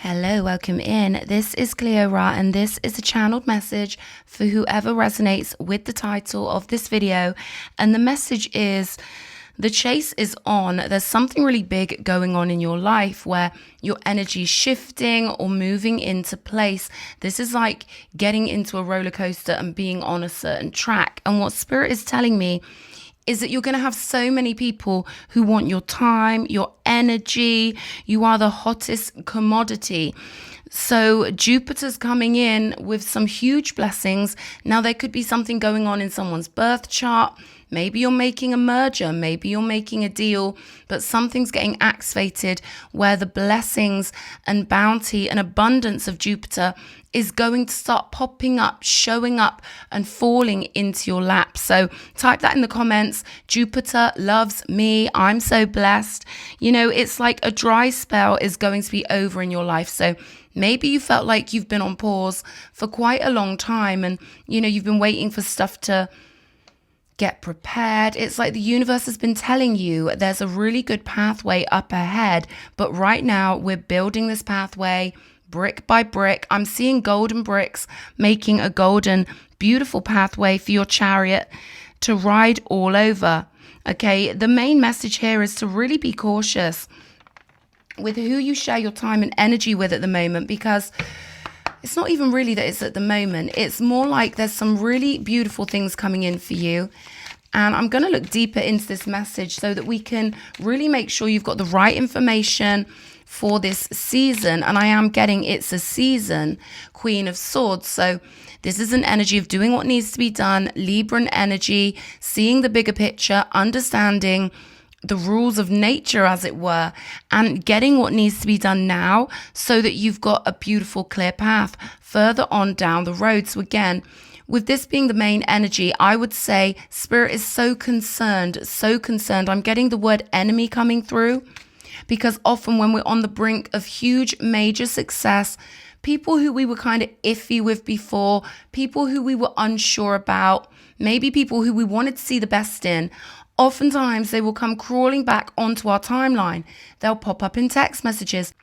Hello, welcome in. This is Cleo and this is a channeled message for whoever resonates with the title of this video. And the message is, the chase is on. There's something really big going on in your life where your energy is shifting or moving into place. This is like getting into a roller coaster and being on a certain track. And what Spirit is telling me is that you're going to have so many people who want your time, your energy. You are the hottest commodity. So Jupiter's coming in with some huge blessings. Now there could be something going on in someone's birth chart. Maybe you're making a merger, maybe you're making a deal, but something's getting activated where the blessings and bounty and abundance of Jupiter is going to start popping up, showing up and falling into your lap. So type that in the comments. Jupiter loves me. I'm so blessed. You know, it's like a dry spell is going to be over in your life. So maybe you felt like you've been on pause for quite a long time and, you know, you've been waiting for stuff to get prepared. It's like the universe has been telling you there's a really good pathway up ahead. But right now we're building this pathway brick by brick. I'm seeing golden bricks making a golden, beautiful pathway for your chariot to ride all over. Okay, the main message here is to really be cautious with who you share your time and energy with at the moment, because it's not even really that it's at the moment. It's more like there's some really beautiful things coming in for you. And I'm going to look deeper into this message so that we can really make sure you've got the right information for this season. And I am getting it's a season, Queen of Swords. So this is an energy of doing what needs to be done, Libran energy, seeing the bigger picture, understanding the rules of nature, as it were, and getting what needs to be done now so that you've got a beautiful, clear path further on down the road. So again, with this being the main energy, I would say Spirit is so concerned. I'm getting the word enemy coming through, because often when we're on the brink of huge, major success, people who we were kind of iffy with before, people who we were unsure about, maybe people who we wanted to see the best in, oftentimes they will come crawling back onto our timeline. They'll pop up in text messages.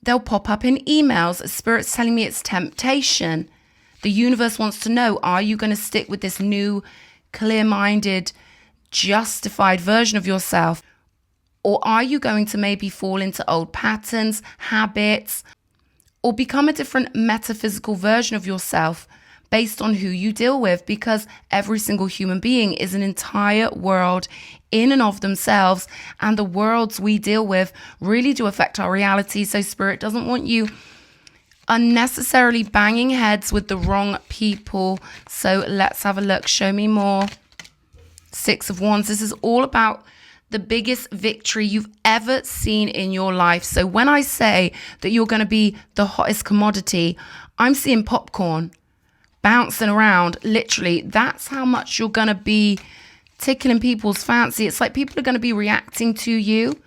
They'll pop up in emails. Spirit's telling me it's temptation. The universe wants to know, are you going to stick with this new, clear-minded, justified version of yourself? Or are you going to maybe fall into old patterns, habits, or become a different metaphysical version of yourself based on who you deal with? Because every single human being is an entire world in and of themselves, and the worlds we deal with really do affect our reality. So Spirit doesn't want you unnecessarily banging heads with the wrong people. So let's have a look. Show me more. Six of Wands. This is all about the biggest victory you've ever seen in your life. So when I say that you're going to be the hottest commodity, I'm seeing popcorn bouncing around. Literally, that's how much you're going to be tickling people's fancy. It's like people are going to be reacting to you.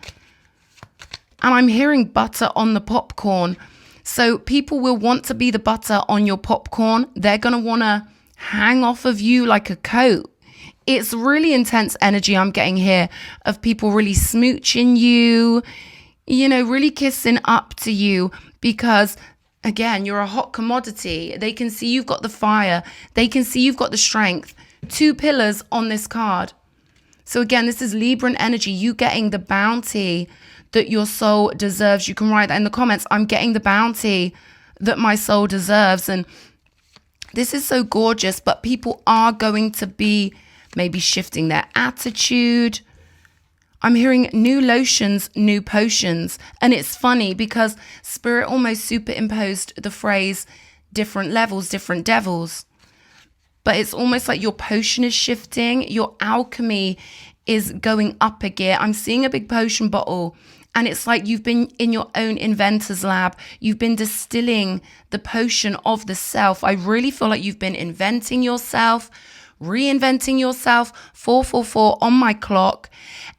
And I'm hearing butter on the popcorn. So people will want to be the butter on your popcorn. They're going to want to hang off of you like a coat. It's really intense energy I'm getting here of people really smooching you, you know, really kissing up to you, because again, you're a hot commodity. They can see you've got the fire. They can see you've got the strength. Two pillars on this card. So again, this is Libran energy. You getting the bounty that your soul deserves. You can write that in the comments. I'm getting the bounty that my soul deserves. And this is so gorgeous, but people are going to be maybe shifting their attitude. I'm hearing new lotions, new potions. And it's funny because Spirit almost superimposed the phrase different levels, different devils. But it's almost like your potion is shifting. Your alchemy is going up a gear. I'm seeing a big potion bottle, and it's like you've been in your own inventor's lab. You've been distilling the potion of the self. I really feel like you've been inventing yourself, reinventing yourself. 444 on my clock.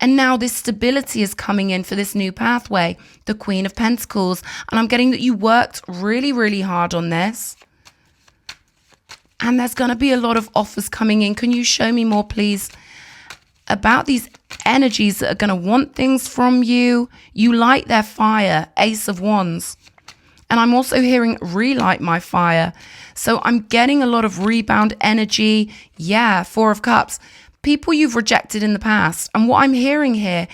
And now this stability is coming in for this new pathway, the Queen of Pentacles. And I'm getting that you worked really, really hard on this. And there's going to be a lot of offers coming in. Can you show me more, please, about these energies that are going to want things from you? You light their fire. Ace of Wands. And I'm also hearing relight my fire. So I'm getting a lot of rebound energy. Yeah, Four of Cups. People you've rejected in the past. And what I'm hearing here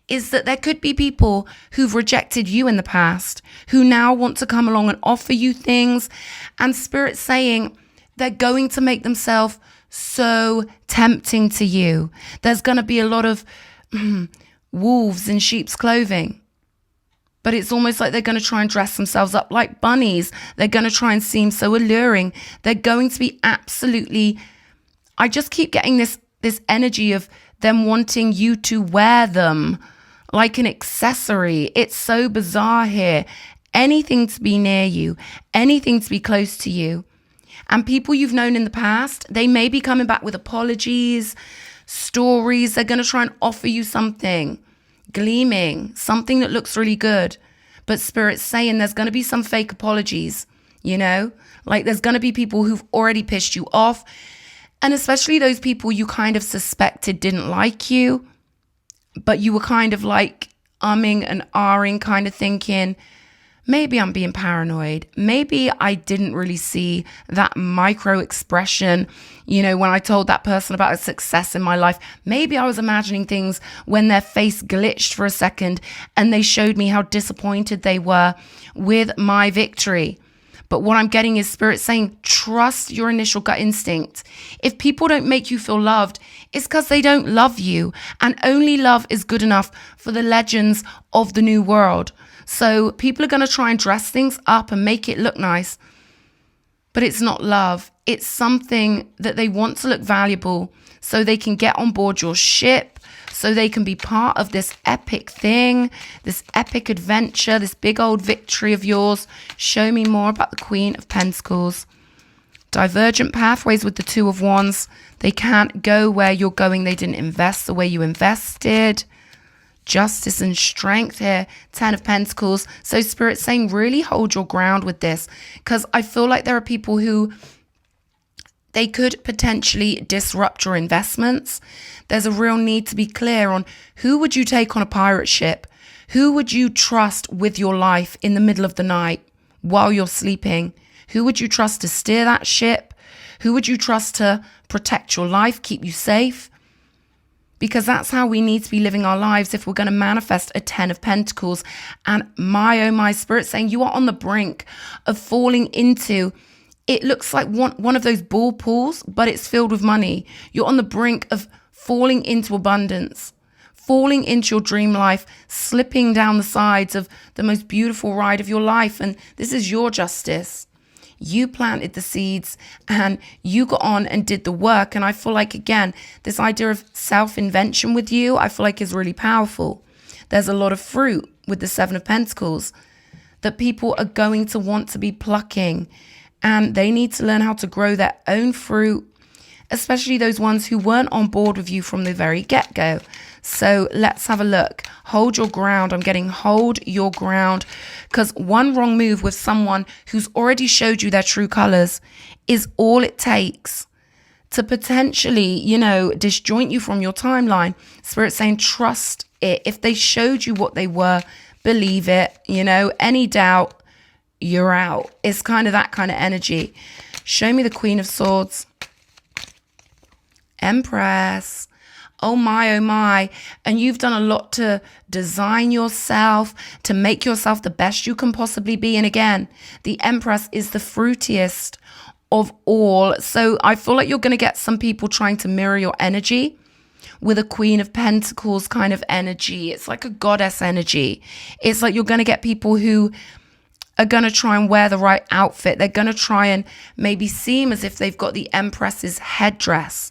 is that there could be people who've rejected you in the past, who now want to come along and offer you things. And Spirit's saying they're going to make themselves so tempting to you. There's going to be a lot of wolves in sheep's clothing. But it's almost like they're going to try and dress themselves up like bunnies. They're going to try and seem so alluring. They're going to be absolutely, I just keep getting this energy of them wanting you to wear them like an accessory. It's so bizarre here. Anything to be near you, anything to be close to you. And people you've known in the past, they may be coming back with apologies, stories. They're going to try and offer you something gleaming, something that looks really good. But Spirit's saying there's going to be some fake apologies, like there's going to be people who've already pissed you off. And especially those people you kind of suspected didn't like you, but you were kind of like umming and ahhing, kind of thinking, maybe I'm being paranoid. Maybe I didn't really see that micro expression, when I told that person about a success in my life. Maybe I was imagining things when their face glitched for a second and they showed me how disappointed they were with my victory. But what I'm getting is Spirit saying, trust your initial gut instinct. If people don't make you feel loved, it's because they don't love you. And only love is good enough for the legends of the new world. So people are going to try and dress things up and make it look nice. But it's not love. It's something that they want to look valuable so they can get on board your ship, so they can be part of this epic thing, this epic adventure, this big old victory of yours. Show me more about the Queen of Pentacles. Divergent pathways with the Two of Wands. They can't go where you're going. They didn't invest the way you invested. Justice and strength here. 10 of Pentacles. So Spirit's saying really hold your ground with this, because I feel like there are people who they could potentially disrupt your investments. There's a real need to be clear on who would you take on a pirate ship? Who would you trust with your life in the middle of the night while you're sleeping? Who would you trust to steer that ship? Who would you trust to protect your life, keep you safe? Because that's how we need to be living our lives if we're going to manifest a 10 of Pentacles. And my, oh my, Spirit saying you are on the brink of falling into, it looks like one of those ball pools, but it's filled with money. You're on the brink of falling into abundance, falling into your dream life, slipping down the sides of the most beautiful ride of your life. And this is your justice. You planted the seeds and you got on and did the work. And I feel like, again, this idea of self-invention with you, I feel like is really powerful. There's a lot of fruit with the 7 of Pentacles that people are going to want to be plucking, and they need to learn how to grow their own fruit, especially those ones who weren't on board with you from the very get-go. So let's have a look. Hold your ground. I'm getting hold your ground, because one wrong move with someone who's already showed you their true colors is all it takes to potentially, disjoint you from your timeline. Spirit saying, trust it. If they showed you what they were, believe it. Any doubt, you're out. It's kind of that kind of energy. Show me the Queen of Swords. Empress. Oh my. And you've done a lot to design yourself, to make yourself the best you can possibly be. And again, the Empress is the fruitiest of all. So I feel like you're going to get some people trying to mirror your energy with a Queen of Pentacles kind of energy. It's like a goddess energy. It's like you're going to get people who are going to try and wear the right outfit. They're going to try and maybe seem as if they've got the Empress's headdress,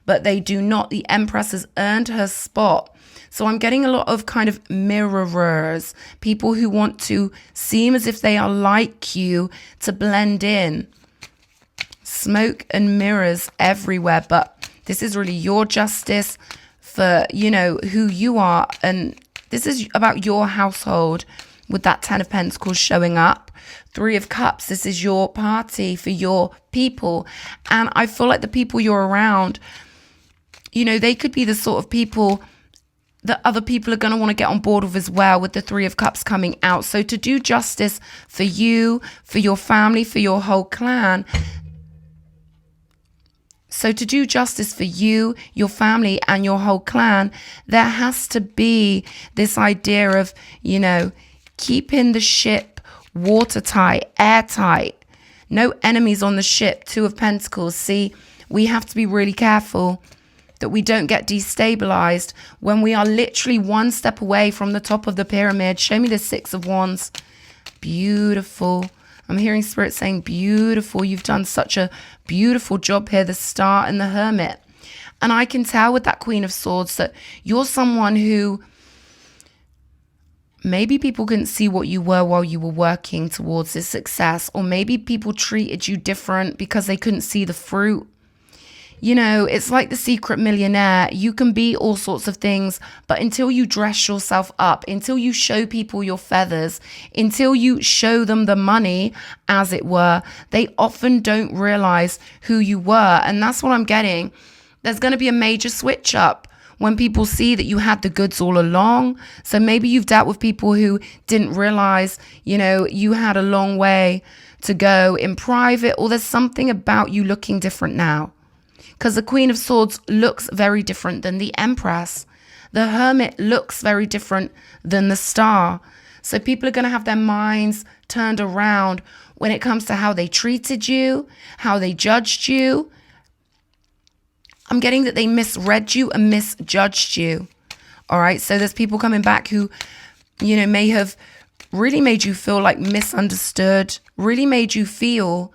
but they do not. The Empress has earned her spot. So I'm getting a lot of kind of mirrorers, people who want to seem as if they are like you, to blend in. Smoke and mirrors everywhere, but this is really your justice for, who you are. And this is about your household with that 10 of Pentacles showing up. 3 of Cups, this is your party for your people. And I feel like the people you're around, they could be the sort of people that other people are going to want to get on board with as well, with the Three of Cups coming out. So to do justice for you, for your family, for your whole clan. So to do justice for you, your family, and your whole clan, there has to be this idea of, you know, keeping the ship watertight, airtight. No enemies on the ship. Two of Pentacles. See, we have to be really careful that we don't get destabilized when we are literally one step away from the top of the pyramid. Show me the Six of Wands. Beautiful. I'm hearing Spirit saying beautiful. You've done such a beautiful job here, the Star and the Hermit. And I can tell with that Queen of Swords that you're someone who maybe people couldn't see what you were while you were working towards this success, or maybe people treated you different because they couldn't see the fruit. You know, it's like the Secret Millionaire. You can be all sorts of things, but until you dress yourself up, until you show people your feathers, until you show them the money, as it were, they often don't realize who you were. And that's what I'm getting. There's going to be a major switch up when people see that you had the goods all along. So maybe you've dealt with people who didn't realize, you know, you had a long way to go in private, or there's something about you looking different now. Because the Queen of Swords looks very different than the Empress. The Hermit looks very different than the Star. So people are going to have their minds turned around when it comes to how they treated you, how they judged you. I'm getting that they misread you and misjudged you. All right. So there's people coming back who, you know, may have really made you feel like misunderstood, really made you feel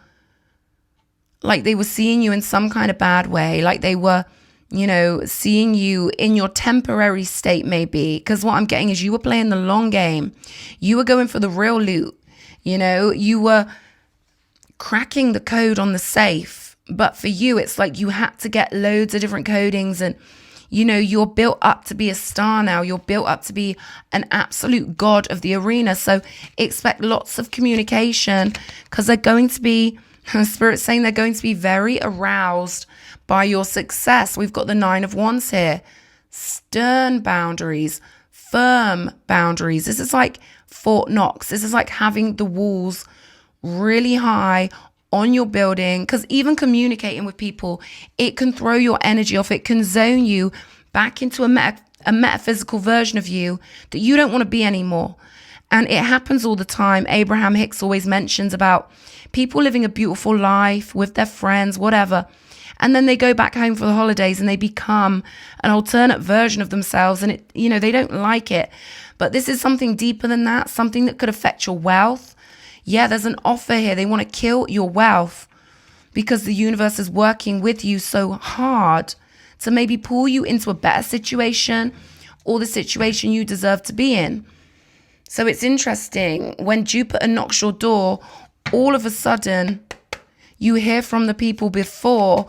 like they were seeing you in some kind of bad way, like they were, you know, seeing you in your temporary state maybe. Because what I'm getting is you were playing the long game. You were going for the real loot. You know, you were cracking the code on the safe. But for you, it's like you had to get loads of different codings, and, you know, you're built up to be a star now. You're built up to be an absolute god of the arena. So expect lots of communication, because they're going to be, Spirit's saying they're going to be very aroused by your success. We've got the Nine of Wands here. Stern boundaries, firm boundaries. This is like Fort Knox. This is like having the walls really high on your building, because even communicating with people, it can throw your energy off. It can zone you back into a metaphysical version of you that you don't want to be anymore. And it happens all the time. Abraham Hicks always mentions about people living a beautiful life with their friends, whatever. And then they go back home for the holidays and they become an alternate version of themselves. And it, you know, they don't like it. But this is something deeper than that, something that could affect your wealth. Yeah, there's an offer here. They want to kill your wealth because the universe is working with you so hard to maybe pull you into a better situation, or the situation you deserve to be in. So it's interesting, when Jupiter knocks your door, all of a sudden you hear from the people before,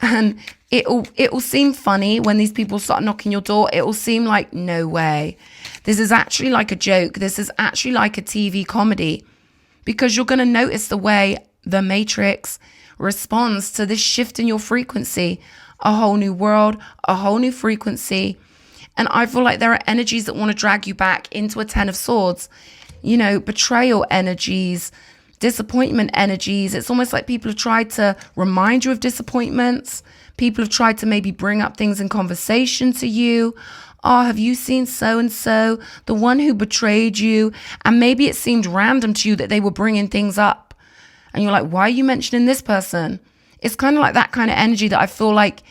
and it'll seem funny when these people start knocking your door. It will seem like, no way. This is actually like a joke. This is actually like a TV comedy, because you're going to notice the way the Matrix responds to this shift in your frequency. A whole new world, a whole new frequency. And I feel like there are energies that want to drag you back into a Ten of Swords. You know, betrayal energies, disappointment energies. It's almost like people have tried to remind you of disappointments. People have tried to maybe bring up things in conversation to you. Oh, have you seen so-and-so, the one who betrayed you? And maybe it seemed random to you that they were bringing things up. And you're like, why are you mentioning this person? It's kind of like that kind of energy that I feel like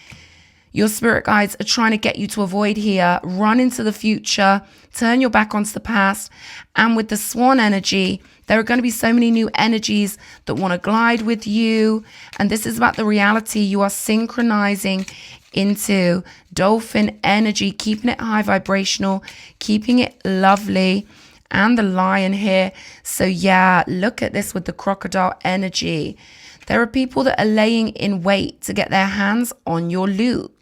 your spirit guides are trying to get you to avoid here. Run into the future, turn your back onto the past. And with the Swan energy, there are going to be so many new energies that want to glide with you. And this is about the reality you are synchronizing into. Dolphin energy, keeping it high vibrational, keeping it lovely. And the Lion here. So yeah, look at this with the crocodile energy. There are people that are laying in wait to get their hands on your loot.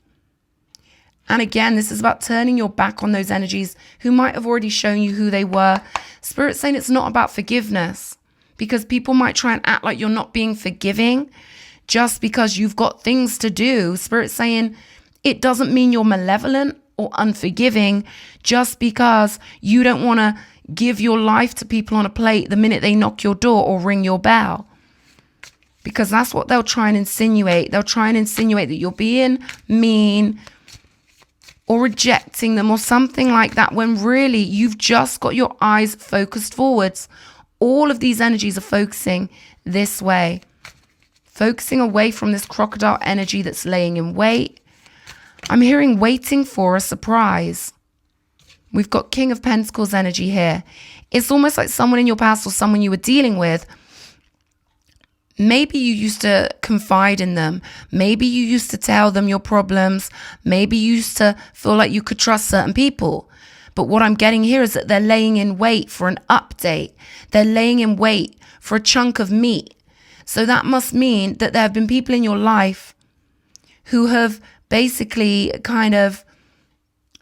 And again, this is about turning your back on those energies who might have already shown you who they were. Spirit's saying it's not about forgiveness, because people might try and act like you're not being forgiving just because you've got things to do. Spirit's saying it doesn't mean you're malevolent or unforgiving just because you don't want to give your life to people on a plate the minute they knock your door or ring your bell. Because that's what they'll try and insinuate. They'll try and insinuate that you're being mean or rejecting them or something like that, when really you've just got your eyes focused forwards. All of these energies are focusing this way, focusing away from this crocodile energy that's laying in wait. I'm hearing waiting for a surprise. We've got King of Pentacles energy here. It's almost like someone in your past or someone you were dealing with. Maybe you used to confide in them. Maybe you used to tell them your problems. Maybe you used to feel like you could trust certain people. But what I'm getting here is that they're laying in wait for an update. They're laying in wait for a chunk of meat. So that must mean that there have been people in your life who have basically kind of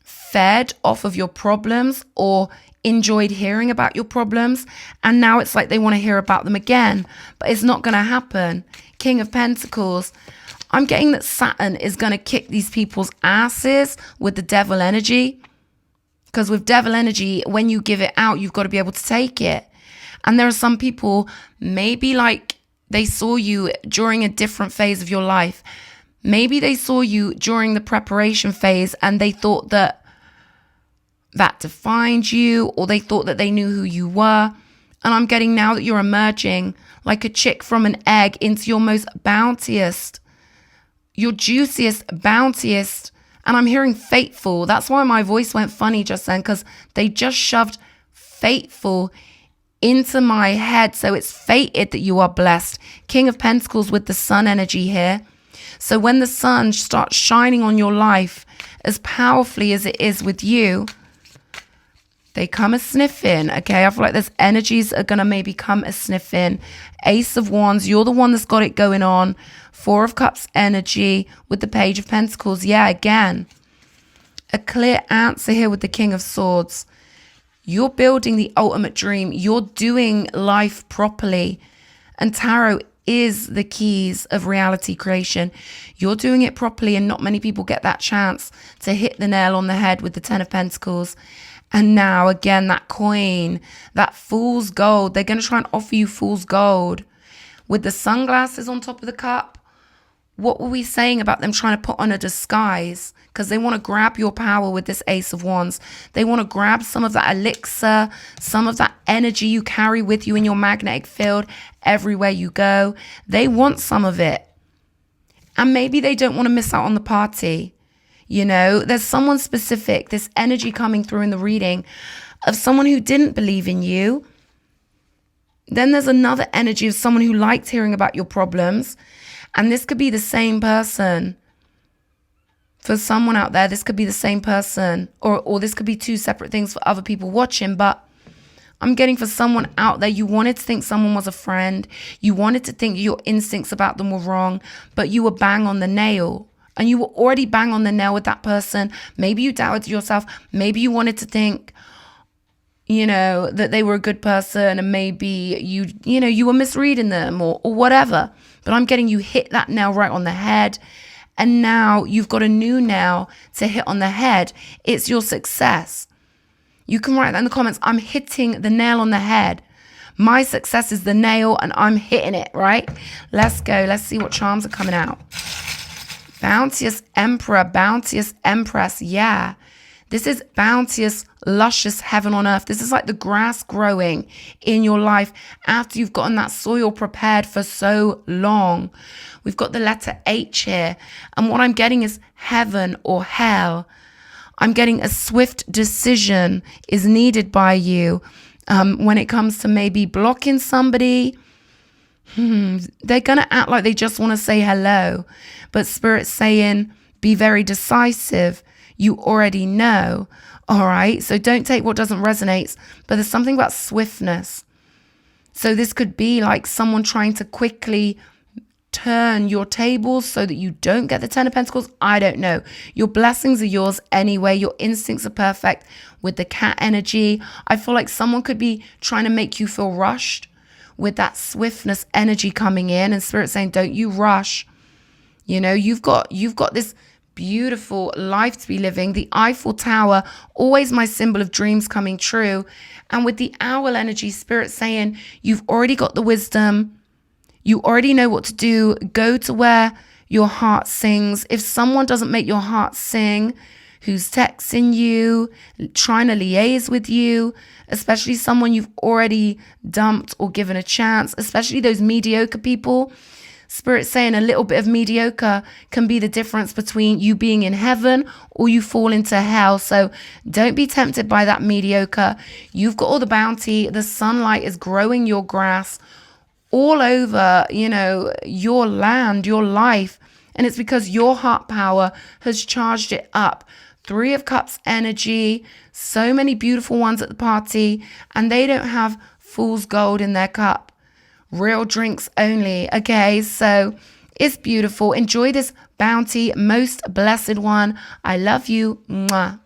fed off of your problems or enjoyed hearing about your problems, and now it's like they want to hear about them again, but it's not going to happen. King of Pentacles, I'm getting that Saturn is going to kick these people's asses with the devil energy, because with devil energy, when you give it out, you've got to be able to take it. And there are some people, maybe like they saw you during a different phase of your life. Maybe they saw you during the preparation phase and they thought that defined you, or they thought that they knew who you were. And I'm getting now that you're emerging like a chick from an egg into your most bountiest, your juiciest, bountiest. And I'm hearing fateful. That's why my voice went funny just then, because they just shoved fateful into my head. So it's fated that you are blessed. King of Pentacles with the sun energy here. So when the sun starts shining on your life as powerfully as it is with you, they come a sniffing, okay? I feel like there's energies are going to maybe come a sniffing. Ace of Wands, you're the one that's got it going on. Four of Cups energy with the Page of Pentacles. Yeah, again, a clear answer here with the King of Swords. You're building the ultimate dream. You're doing life properly. And tarot is the keys of reality creation. You're doing it properly, and not many people get that chance to hit the nail on the head with the Ten of Pentacles. And now, again, that coin, that fool's gold, they're going to try and offer you fool's gold. With the sunglasses on top of the cup, what were we saying about them trying to put on a disguise? Because they want to grab your power with this Ace of Wands. They want to grab some of that elixir, some of that energy you carry with you in your magnetic field everywhere you go. They want some of it. And maybe they don't want to miss out on the party. You know, there's someone specific, this energy coming through in the reading of someone who didn't believe in you. Then there's another energy of someone who liked hearing about your problems. And this could be the same person. For someone out there, this could be the same person. Or this could be two separate things for other people watching. But I'm getting for someone out there, you wanted to think someone was a friend. You wanted to think your instincts about them were wrong. But you were bang on the nail. And you were already bang on the nail with that person. Maybe you doubted yourself. Maybe you wanted to think, you know, that they were a good person, and maybe you were misreading them or whatever. But I'm getting you hit that nail right on the head. And now you've got a new nail to hit on the head. It's your success. You can write that in the comments. I'm hitting the nail on the head. My success is the nail and I'm hitting it, right? Let's go. Let's see what charms are coming out. Bounteous Emperor, Bounteous Empress. Yeah, this is bounteous, luscious heaven on earth. This is like the grass growing in your life after you've gotten that soil prepared for so long. We've got the letter H here. And what I'm getting is heaven or hell. I'm getting a swift decision is needed by you when it comes to maybe blocking somebody. They're going to act like they just want to say hello. But Spirit's saying, be very decisive. You already know. All right. So don't take what doesn't resonate. But there's something about swiftness. So this could be like someone trying to quickly turn your tables so that you don't get the Ten of Pentacles. I don't know. Your blessings are yours anyway. Your instincts are perfect with the cat energy. I feel like someone could be trying to make you feel rushed with that swiftness energy coming in, and Spirit saying, don't you rush. You know, you've got this beautiful life to be living. The Eiffel Tower, always my symbol of dreams coming true. And with the owl energy, Spirit saying, you've already got the wisdom. You already know what to do. Go to where your heart sings. If someone doesn't make your heart sing, who's texting you, trying to liaise with you, especially someone you've already dumped or given a chance, especially those mediocre people, Spirit saying a little bit of mediocre can be the difference between you being in heaven or you fall into hell. So don't be tempted by that mediocre. You've got all the bounty. The sunlight is growing your grass all over, your land, your life. And it's because your heart power has charged it up. 3 of Cups energy, so many beautiful ones at the party, and they don't have fool's gold in their cup. Real drinks only. Okay, so it's beautiful. Enjoy this bounty, most blessed one. I love you. Mwah.